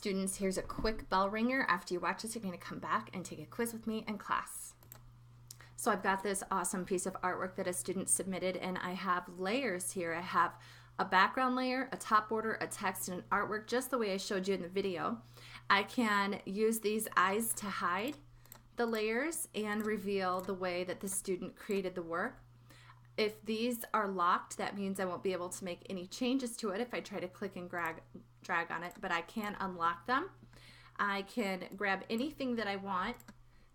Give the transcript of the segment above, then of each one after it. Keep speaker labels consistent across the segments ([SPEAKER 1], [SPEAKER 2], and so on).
[SPEAKER 1] Students, here's a quick bell ringer. After you watch this, you're going to come back and take a quiz with me in class. So I've got this awesome piece of artwork that a student submitted, and I have layers here. I have a background layer, a top border, a text, and an artwork, just the way I showed you in the video. I can use these eyes to hide the layers and reveal the way that the student created the work. If these are locked, that means I won't be able to make any changes to it if I try to click and drag on it, but I can unlock them. I can grab anything that I want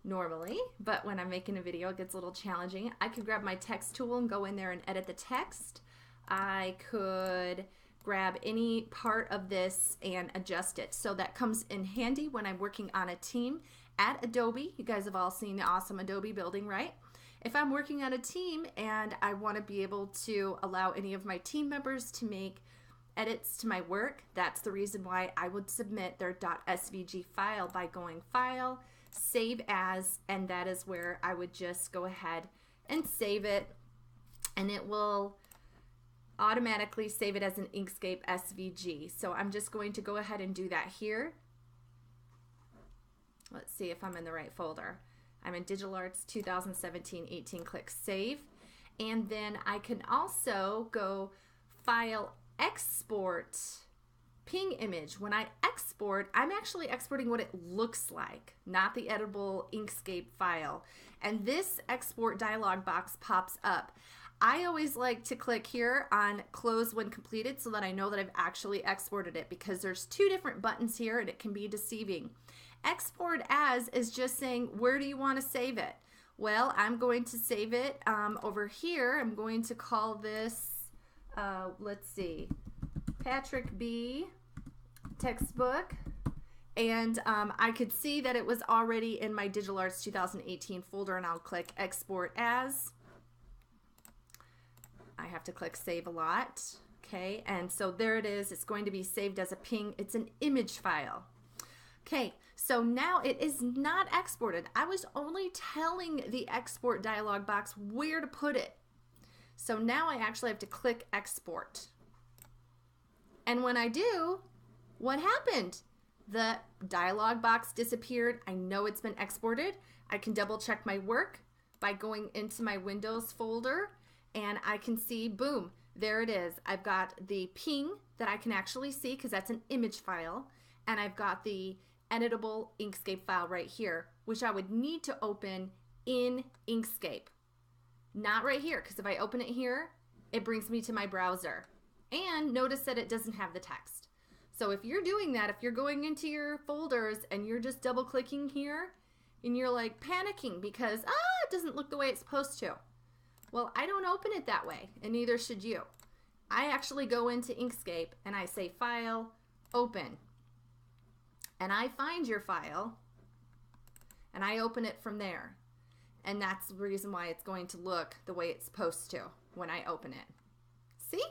[SPEAKER 1] normally, but when I'm making a video, it gets a little challenging. I could grab my text tool and go in there and edit the text. I could grab any part of this and adjust it. So that comes in handy when I'm working on a team at Adobe. You guys have all seen the awesome Adobe building, right? If I'm working on a team and I want to be able to allow any of my team members to make edits to my work, that's the reason why I would submit their .svg file by going File, Save As, and that is where I would just go ahead and save it, and it will automatically save it as an Inkscape SVG. So I'm just going to go ahead and do that here. Let's see if I'm in the right folder. I'm in Digital Arts 2017-18, click Save. And then I can also go File, Export, Ping Image. When I export, I'm actually exporting what it looks like, not the editable Inkscape file. And this export dialog box pops up. I always like to click here on Close when completed so that I know that I've actually exported it, because there's two different buttons here and it can be deceiving. Export As is just saying, where do you want to save it? Well, I'm going to save it over here. I'm going to call this, let's see, Patrick B. textbook. And I could see that it was already in my Digital Arts 2018 folder, and I'll click Export As. I have to click Save a lot. Okay, and so there it is. It's going to be saved as a ping. It's an image file. Okay, so now it is not exported. I was only telling the export dialog box where to put it. So now I actually have to click Export. And when I do, what happened? The dialog box disappeared. I know it's been exported. I can double check my work by going into my Windows folder, and I can see, boom, there it is. I've got the ping that I can actually see because that's an image file, and I've got the editable Inkscape file right here, which I would need to open in Inkscape. Not right here, because if I open it here, it brings me to my browser. And notice that it doesn't have the text. So if you're doing that, if you're going into your folders and you're just double clicking here and you're like panicking because, it doesn't look the way it's supposed to. Well, I don't open it that way, and neither should you. I actually go into Inkscape and I say File, Open. And I find your file and I open it from there. And that's the reason why it's going to look the way it's supposed to when I open it. See?